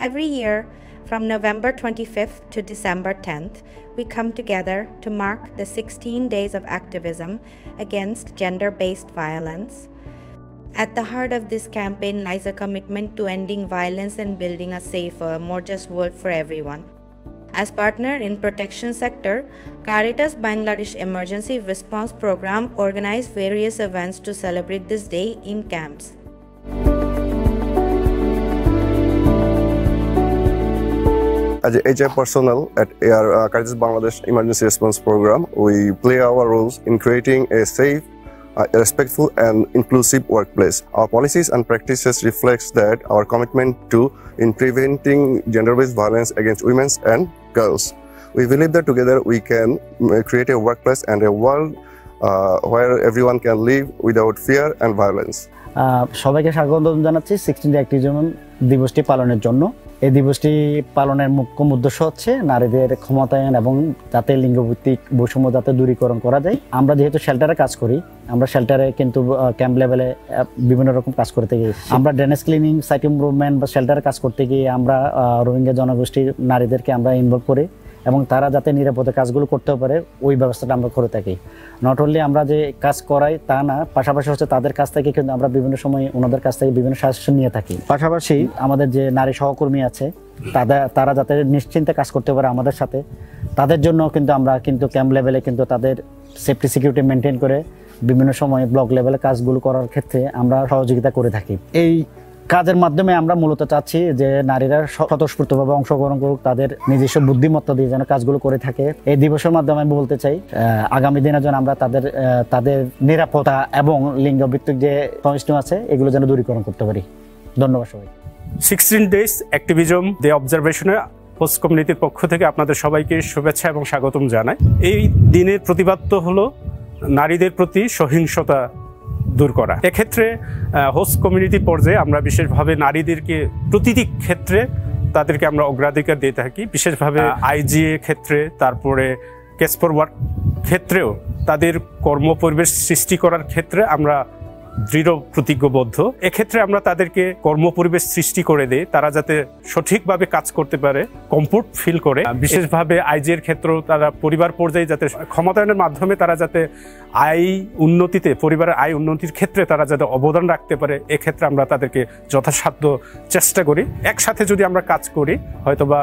Every year, from November 25th to December 10th, we come together to mark the 16 days of activism against gender-based violence. At the heart of this campaign lies a commitment to ending violence and building a safer, more just world for everyone. As partner in protection sector, Caritas Bangladesh Emergency Response Program organized various events to celebrate this day in camps. As a HR personnel at our Caritas Bangladesh Emergency Response Program, we play our roles in creating a safe, respectful and inclusive workplace. Our policies and practices reflects that our commitment in preventing gender-based violence against women and girls. We believe that together we can create a workplace and a world where everyone can live without fear and violence. সবাইকে স্বাগত জানাচ্ছি 16 activism দিবসটি পালনের জন্য। এই দিবসটি পালনের মুখ্য উদ্দেশ্য হচ্ছে নারীদের ক্ষমতায়ন এবং যাতে লিঙ্গভিত্তিক বৈষম্য যাতে দূরীকরণ করা যায়। আমরা যেহেতু শেল্টারে কাজ করি, আমরা শেল্টারে কিন্তু ক্যাম্প লেভেলে বিভিন্ন রকম কাজ করতে গিয়ে আমরা ড্রেনেজ ক্লিনিং, সাইট ইমপ্রুভমেন্ট বা শেল্টারে কাজ করতে গিয়ে আমরা রোহিঙ্গা জনগোষ্ঠীর নারীদেরকে আমরা ইনভলভ করি এবং তারা যাতে নিরাপদে কাজগুলো করতে পারে ওই ব্যবস্থাটা আমরা করে থাকি। নট অনলি আমরা যে কাজ করাই তা না, পাশাপাশি হচ্ছে তাদের কাছ থেকে কিন্তু আমরা বিভিন্ন সময় ওনাদের কাছ থেকে বিভিন্ন সাজেশন নিয়ে থাকি। পাশাপাশি আমাদের যে নারী সহকর্মী আছে তারা যাতে নিশ্চিন্তে কাজ করতে পারে আমাদের সাথে, তাদের জন্য কিন্তু আমরা কিন্তু ক্যাম্প লেভেলে কিন্তু তাদের সেফটি সিকিউরিটি মেনটেন করে বিভিন্ন সময় ব্লক লেভেলে কাজগুলো করার ক্ষেত্রে আমরা সহযোগিতা করে থাকি। এই কাজের মাধ্যমে আমরা মূলত চাচ্ছি যে নারীরা স্বতঃস্ফূর্তভাবে অংশগ্রহণ করুক, তাদের নিজস্ব বুদ্ধিমত্তা দিয়ে যেন কাজগুলো করে থাকে। এই দিবসের মাধ্যমে আমি বলতে চাই আগামী দিনে যেন আমরা তাদের নিরাপত্তা এবং লিঙ্গভিত্তিক যে সমস্যা আছে এগুলো যেন দূরীকরণ করতে পারি। ধন্যবাদ সবাই। 16 ডেজ অ্যাক্টিভিজম ডে অবজারভেশনে হোস্ট কমিউনিটির পক্ষ থেকে আপনাদের সবাইকে শুভেচ্ছা এবং স্বাগতম জানাই। এই দিনের প্রতিপাদ্য হলো নারীদের প্রতি সহিংসতা দূর করা। এক্ষেত্রে হোস্ট কমিউনিটি পর্যায়ে আমরা বিশেষভাবে নারীদেরকে প্রতিটি ক্ষেত্রে তাদেরকে আমরা অগ্রাধিকার দিয়ে থাকি। বিশেষভাবে আইজিএ ক্ষেত্রে, তারপরে কেস ফর ওয়ার্ক ক্ষেত্রেও তাদের কর্মপরিবেশ সৃষ্টি করার ক্ষেত্রে আমরা দৃঢ় প্রতিজ্ঞবদ্ধ। এক্ষেত্রে আমরা তাদেরকে কর্মপরিবেশ সৃষ্টি করে দিই, তারা যাতে সঠিকভাবে কাজ করতে পারে, কমফোর্ট ফিল করে। বিশেষভাবে আইজিএর ক্ষেত্রেও তারা পরিবার পর্যায়ে যাতে ক্ষমতায়নের মাধ্যমে তারা যাতে উন্নতিতে, পরিবারের আয় উন্নতির ক্ষেত্রে তারা যাতে অবদান রাখতে পারে, এক্ষেত্রে আমরা তাদেরকে যথাসাধ্য চেষ্টা করি। একসাথে যদি আমরা কাজ করি হয়তোবা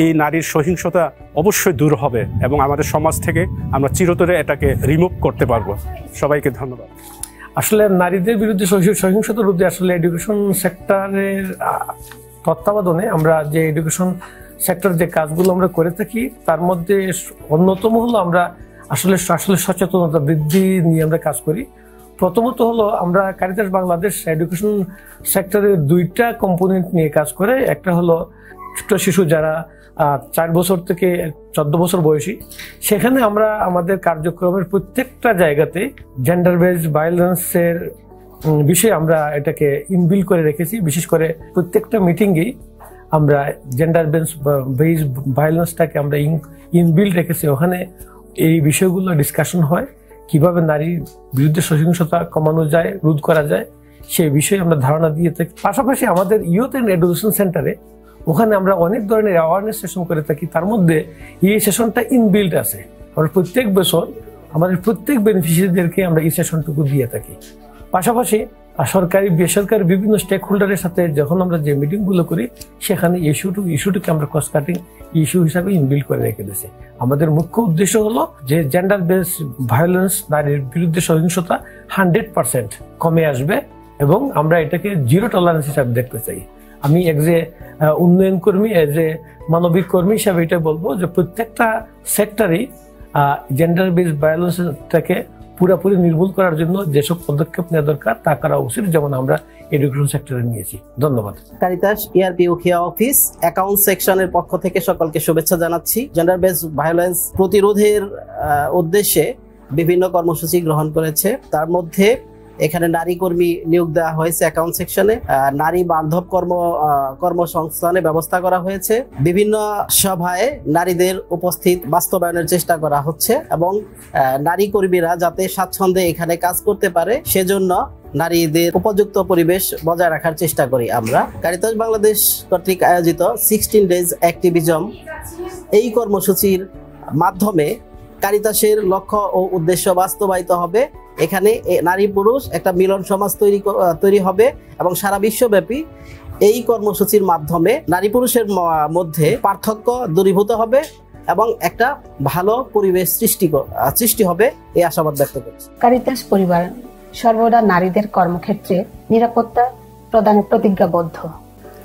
এই নারীর সহিংসতা অবশ্যই দূর হবে এবং আমাদের সমাজ থেকে আমরা চিরতরে এটাকে রিমুভ করতে পারবো। সবাইকে ধন্যবাদ। আসলে নারীদের বিরুদ্ধে সহিংসতার বিরুদ্ধে আসলে এডুকেশন সেক্টরের তত্ত্বাবধানে আমরা যে এডুকেশন সেক্টর যে কাজগুলো আমরা করে থাকি তার মধ্যে অন্যতম হলো আমরা আসলে সচেতনতা বৃদ্ধি নিয়ে আমরা কাজ করি। প্রথমত হলো আমরা কারিতাস বাংলাদেশ এডুকেশন সেক্টরের দুইটা কম্পোনেন্ট নিয়ে কাজ করে। একটা হলো ছোট শিশু যারা 4 বছর থেকে 14 বছর বয়সী, সেখানে আমরা আমাদের কার্যক্রমের প্রত্যেকটা জায়গাতে জেন্ডার বেসড ভায়োলেন্সের বিষয়ে আমরা এটাকে ইনবিল্ড করে রেখেছি। বিশেষ করে প্রত্যেকটা মিটিংয়েই আমরা জেন্ডার বেসড ভায়োলেন্সটাকে আমরা ইনবিল্ড রেখেছি। ওখানে এই বিষয়গুলো ডিসকাশন হয়, কিভাবে নারীর বিরুদ্ধে সহিংসতা কমানো যায়, রোধ করা যায়, সেই বিষয়ে আমরা ধারণা দিয়ে থাকি। পাশাপাশি আমাদের ইউথ অ্যান্ড এডুকেশন সেন্টারে ওখানে আমরা অনেক ধরনের অ্যাওয়ারনেস সেশন করে থাকি। তার মধ্যে এই সেশনটা ইনবিল্ড আছে। আমরা প্রত্যেক বছর আমাদের প্রত্যেক বেনিফিশিয়ারিদেরকে আমরা এই সেশনটুকু দিয়ে থাকি। পাশাপাশি সরকারি বেসরকারি বিভিন্ন স্টেক হোল্ডারের সাথে যখন আমরা যে মিটিংগুলো করি সেখানে ইস্যুটিকে আমরা কস্ট কাটিং ইস্যু হিসাবে ইনবিল্ড করে রেখে দিয়েছি। আমাদের মুখ্য উদ্দেশ্য হলো যে জেন্ডার বেসড ভায়োলেন্স, নারীর বিরুদ্ধে সহিংসতা 100% কমে আসবে এবং আমরা এটাকে জিরো টলারেন্স হিসাবে দেখতে চাই। আমি উন্নয়ন কর্মী, মানবিক কর্মী হিসাবে এটা বলবো যে প্রত্যেকটা সেক্টরেই জেন্ডার বেসড ভায়োলেন্সটাকে পুরোপুরি নির্মূল করার জন্য যেসব পদক্ষেপ নেওয়া দরকার তা করা উচিত, যেমন আমরা এডুকেশন সেক্টরে নিয়েছি। ধন্যবাদ। Caritas ERP Ukhia office account সেকশনের পক্ষ থেকে সকলকে শুভেচ্ছা জানাচ্ছি। জেন্ডার বেসড ভায়োলেন্স প্রতিরোধের উদ্দেশ্যে বিভিন্ন কর্মসূচি গ্রহণ করেছে। তার মধ্যে এখানে নারী কর্মী নিয়োগ দেওয়া হয়েছে অ্যাকাউন্ট সেকশনে। নারী বান্ধব কর্মসংস্থানের ব্যবস্থা করা হয়েছে। বিভিন্ন সভায় নারীদের উপস্থিত বাস্তবায়নের চেষ্টা করা হচ্ছে এবং নারী কর্মীরা যাতে স্বাচ্ছন্দ্যে এখানে কাজ করতে পারে সেজন্য নারীদের উপযুক্ত পরিবেশ বজায় রাখার চেষ্টা করি আমরা। কারিতাস বাংলাদেশ কর্তৃক আয়োজিত 16 ডেজ অ্যাক্টিভিজম এই কর্মসূচির মাধ্যমে কারিতাসের লক্ষ্য ও উদ্দেশ্য বাস্তবায়িত হবে। এখানে নারী পুরুষ একটা মিলন সমাজ তৈরি হবে এবং সারা বিশ্বব্যাপী এই কর্মসূচির মাধ্যমে নারী পুরুষের মধ্যে পার্থক্য দূরীভূত হবে এবং একটা ভালো পরিবেশ সৃষ্টি হবে এই আশাবাদ ব্যক্ত করছি। কারিতাস পরিবার সর্বদা নারীদের কর্মক্ষেত্রে নিরাপত্তা প্রদানের প্রতিজ্ঞাবদ্ধ।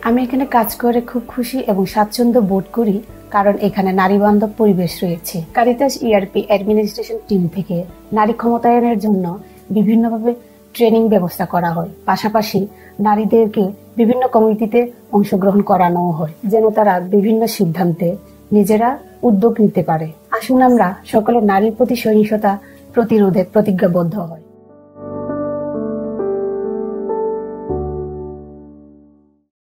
আমি এখানে কাজ করে খুব খুশি এবং স্বাচ্ছন্দ্য বোধ করি, কারণ এখানে নারী বান্ধব পরিবেশ রয়েছে। কারিতাস ইআরপি অ্যাডমিনিস্ট্রেশন টিম থেকে নারী ক্ষমতায়নের জন্য বিভিন্নভাবে ট্রেনিং ব্যবস্থা করা হয়। পাশাপাশি নারীদেরকে বিভিন্ন কমিটিতে অংশগ্রহণ করানো হয় যেন তারা বিভিন্ন সিদ্ধান্তে নিজেরা উদ্যোগ নিতে পারে। আসুন আমরা সকলে নারীর প্রতি সহিংসতা প্রতিরোধে প্রতিজ্ঞাবদ্ধ হই।